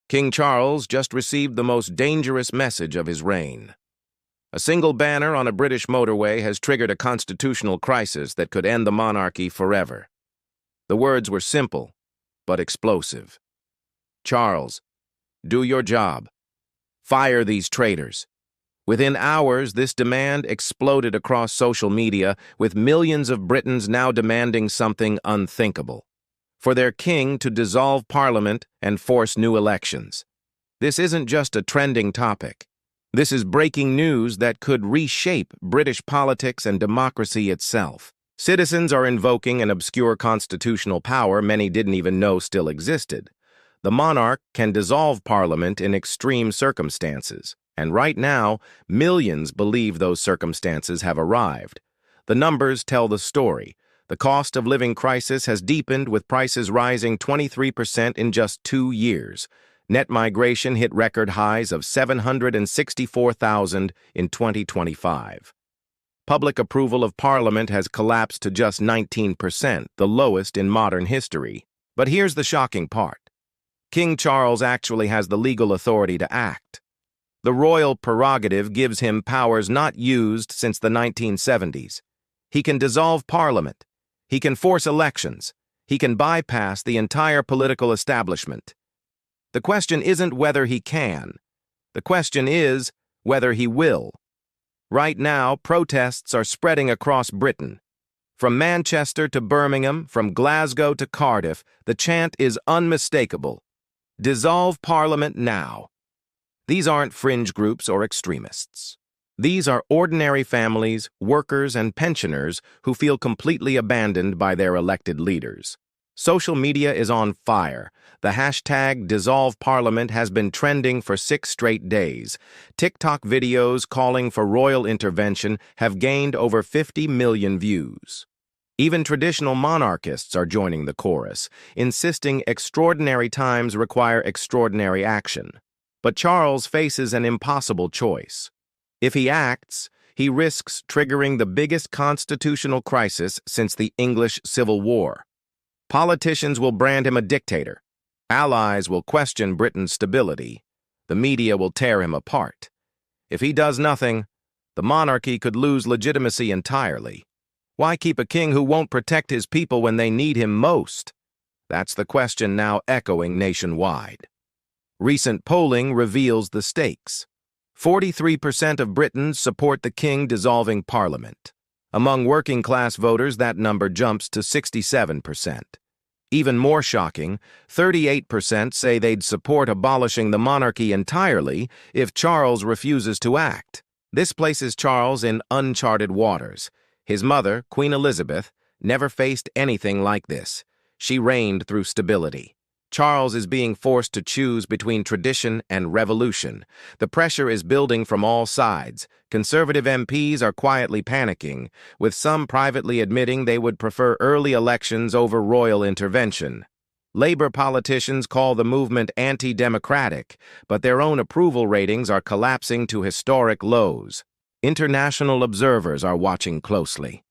King Charles just received the most dangerous message of his reign. A single banner on a British motorway has triggered a constitutional crisis that could end the monarchy forever. The words were simple, but explosive. Charles, do your job. Fire these traitors. Within hours, this demand exploded across social media, with millions of Britons now demanding something unthinkable: for their king to dissolve Parliament and force new elections. This isn't just a trending topic. This is breaking news that could reshape British politics and democracy itself. Citizens are invoking an obscure constitutional power many didn't even know still existed. The monarch can dissolve Parliament in extreme circumstances, and right now, millions believe those circumstances have arrived. The numbers tell the story. The cost of living crisis has deepened, with prices rising 23% in just 2 years. Net migration hit record highs of 764,000 in 2025. Public approval of Parliament has collapsed to just 19%, the lowest in modern history. But here's the shocking part. King Charles actually has the legal authority to act. The royal prerogative gives him powers not used since the 1970s. He can dissolve Parliament. He can force elections. He can bypass the entire political establishment. The question isn't whether he can. The question is whether he will. Right now, protests are spreading across Britain. From Manchester to Birmingham, from Glasgow to Cardiff, the chant is unmistakable: dissolve Parliament now. These aren't fringe groups or extremists. These are ordinary families, workers, and pensioners who feel completely abandoned by their elected leaders. Social media is on fire. The hashtag Dissolve Parliament has been trending for 6 straight days. TikTok videos calling for royal intervention have gained over 50 million views. Even traditional monarchists are joining the chorus, insisting extraordinary times require extraordinary action. But Charles faces an impossible choice. If he acts, he risks triggering the biggest constitutional crisis since the English Civil War. Politicians will brand him a dictator. Allies will question Britain's stability. The media will tear him apart. If he does nothing, the monarchy could lose legitimacy entirely. Why keep a king who won't protect his people when they need him most? That's the question now echoing nationwide. Recent polling reveals the stakes. 43% of Britons support the king dissolving Parliament. Among working-class voters, that number jumps to 67%. Even more shocking, 38% say they'd support abolishing the monarchy entirely if Charles refuses to act. This places Charles in uncharted waters. His mother, Queen Elizabeth, never faced anything like this. She reigned through stability. Charles is being forced to choose between tradition and revolution. The pressure is building from all sides. Conservative MPs are quietly panicking, with some privately admitting they would prefer early elections over royal intervention. Labor politicians call the movement anti-democratic, but their own approval ratings are collapsing to historic lows. International observers are watching closely.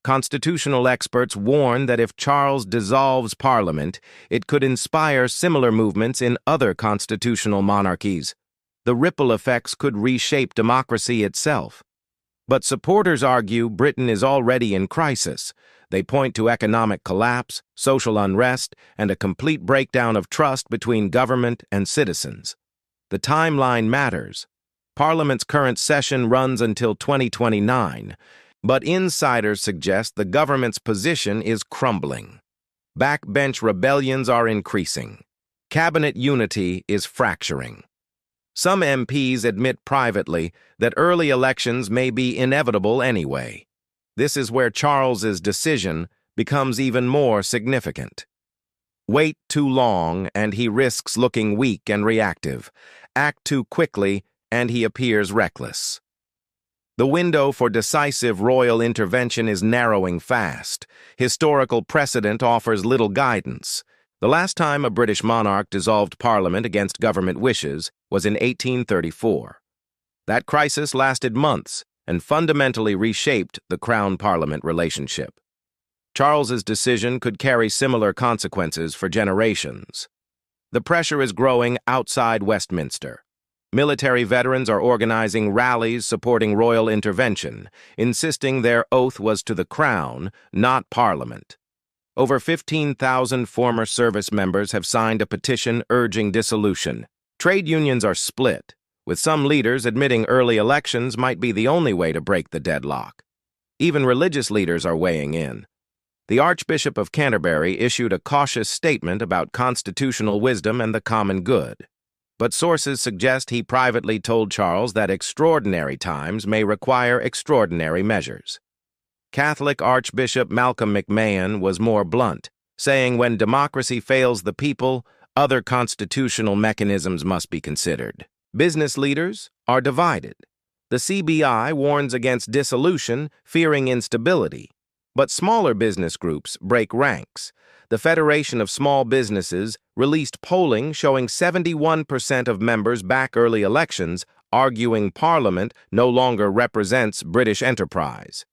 Constitutional experts warn that if Charles dissolves Parliament, it could inspire similar movements in other constitutional monarchies. The ripple effects could reshape democracy itself. But supporters argue Britain is already in crisis. They point to economic collapse, social unrest, and a complete breakdown of trust between government and citizens. The timeline matters. Parliament's current session runs until 2029. But insiders suggest the government's position is crumbling. Backbench rebellions are increasing. Cabinet unity is fracturing. Some MPs admit privately that early elections may be inevitable anyway. This is where Charles's decision becomes even more significant. Wait too long and he risks looking weak and reactive. Act too quickly and he appears reckless. The window for decisive royal intervention is narrowing fast. Historical precedent offers little guidance. The last time a British monarch dissolved Parliament against government wishes was in 1834. That crisis lasted months and fundamentally reshaped the Crown-Parliament relationship. Charles's decision could carry similar consequences for generations. The pressure is growing outside Westminster. Military veterans are organizing rallies supporting royal intervention, insisting their oath was to the Crown, not Parliament. Over 15,000 former service members have signed a petition urging dissolution. Trade unions are split, with some leaders admitting early elections might be the only way to break the deadlock. Even religious leaders are weighing in. The Archbishop of Canterbury issued a cautious statement about constitutional wisdom and the common good. But sources suggest he privately told Charles that extraordinary times may require extraordinary measures. Catholic Archbishop Malcolm McMahon was more blunt, saying when democracy fails the people, other constitutional mechanisms must be considered. Business leaders are divided. The CBI warns against dissolution, fearing instability. But smaller business groups break ranks. The Federation of Small Businesses released polling showing 71% of members back early elections, arguing Parliament no longer represents British enterprise.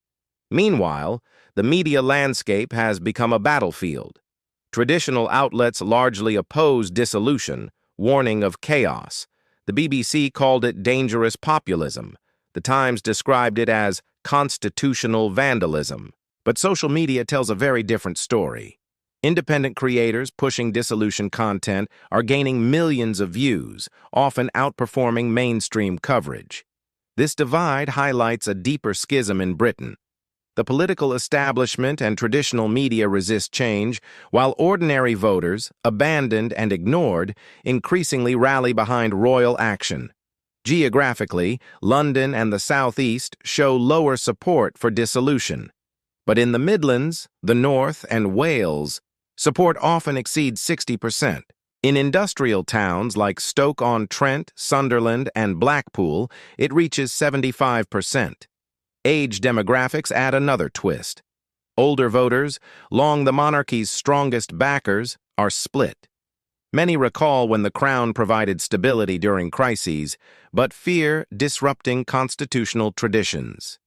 Meanwhile, the media landscape has become a battlefield. Traditional outlets largely oppose dissolution, warning of chaos. The BBC called it dangerous populism. The Times described it as constitutional vandalism. But social media tells a very different story. Independent creators pushing dissolution content are gaining millions of views, often outperforming mainstream coverage. This divide highlights a deeper schism in Britain. The political establishment and traditional media resist change, while ordinary voters, abandoned and ignored, increasingly rally behind royal action. Geographically, London and the South East show lower support for dissolution. But in the Midlands, the North, and Wales, support often exceeds 60%. In industrial towns like Stoke-on-Trent, Sunderland, and Blackpool, it reaches 75%. Age demographics add another twist. Older voters, long the monarchy's strongest backers, are split. Many recall when the Crown provided stability during crises, but fear disrupting constitutional traditions.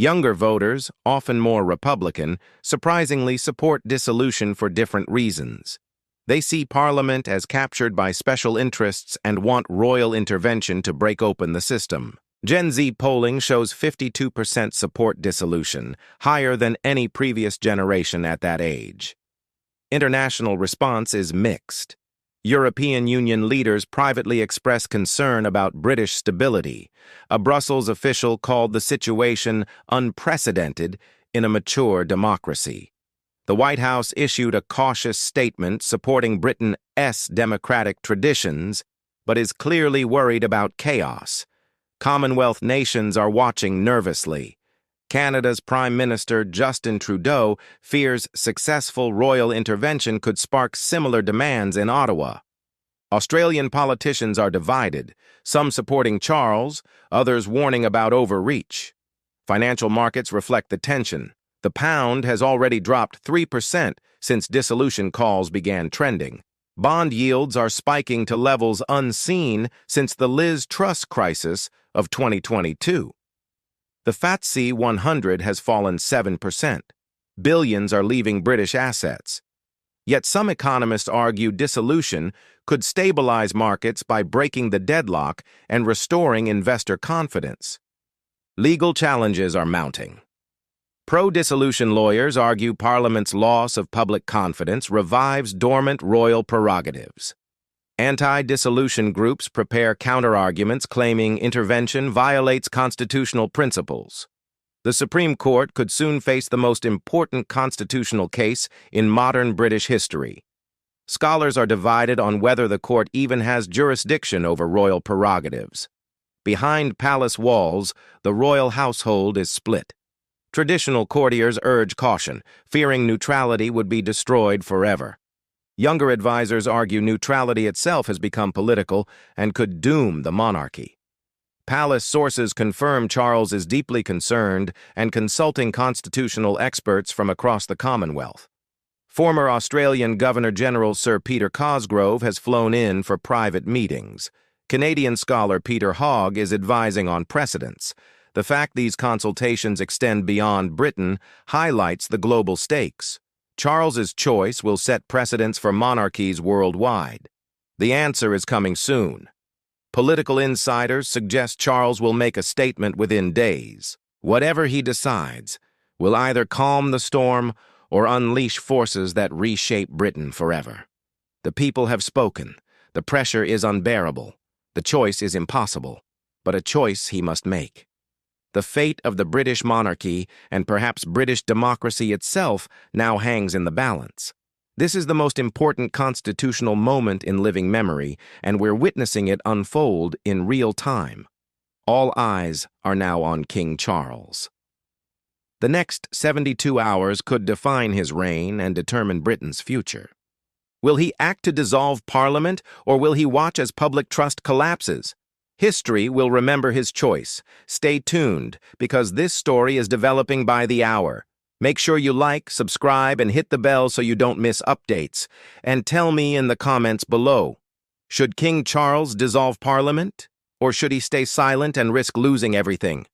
Younger voters, often more Republican, surprisingly support dissolution for different reasons. They see Parliament as captured by special interests and want royal intervention to break open the system. Gen Z polling shows 52% support dissolution, higher than any previous generation at that age. International response is mixed. European Union leaders privately express concern about British stability. A Brussels official called the situation unprecedented in a mature democracy. The White House issued a cautious statement supporting Britain's democratic traditions, but is clearly worried about chaos. Commonwealth nations are watching nervously. Canada's Prime Minister Justin Trudeau fears successful royal intervention could spark similar demands in Ottawa. Australian politicians are divided, some supporting Charles, others warning about overreach. Financial markets reflect the tension. The pound has already dropped 3% since dissolution calls began trending. Bond yields are spiking to levels unseen since the Liz Truss crisis of 2022. The FTSE 100 has fallen 7%. Billions are leaving British assets. Yet some economists argue dissolution could stabilize markets by breaking the deadlock and restoring investor confidence. Legal challenges are mounting. Pro-dissolution lawyers argue Parliament's loss of public confidence revives dormant royal prerogatives. Anti-dissolution groups prepare counterarguments claiming intervention violates constitutional principles. The Supreme Court could soon face the most important constitutional case in modern British history. Scholars are divided on whether the court even has jurisdiction over royal prerogatives. Behind palace walls, the royal household is split. Traditional courtiers urge caution, fearing neutrality would be destroyed forever. Younger advisors argue neutrality itself has become political and could doom the monarchy. Palace sources confirm Charles is deeply concerned and consulting constitutional experts from across the Commonwealth. Former Australian Governor-General Sir Peter Cosgrove has flown in for private meetings. Canadian scholar Peter Hogg is advising on precedents. The fact these consultations extend beyond Britain highlights the global stakes. Charles's choice will set precedents for monarchies worldwide. The answer is coming soon. Political insiders suggest Charles will make a statement within days. Whatever he decides will either calm the storm or unleash forces that reshape Britain forever. The people have spoken. The pressure is unbearable. The choice is impossible, but a choice he must make. The fate of the British monarchy and perhaps British democracy itself now hangs in the balance. This is the most important constitutional moment in living memory, and we're witnessing it unfold in real time. All eyes are now on King Charles. The next 72 hours could define his reign and determine Britain's future. Will he act to dissolve Parliament, or will he watch as public trust collapses? History will remember his choice. Stay tuned, because this story is developing by the hour. Make sure you like, subscribe, and hit the bell so you don't miss updates. And tell me in the comments below, should King Charles dissolve Parliament, or should he stay silent and risk losing everything?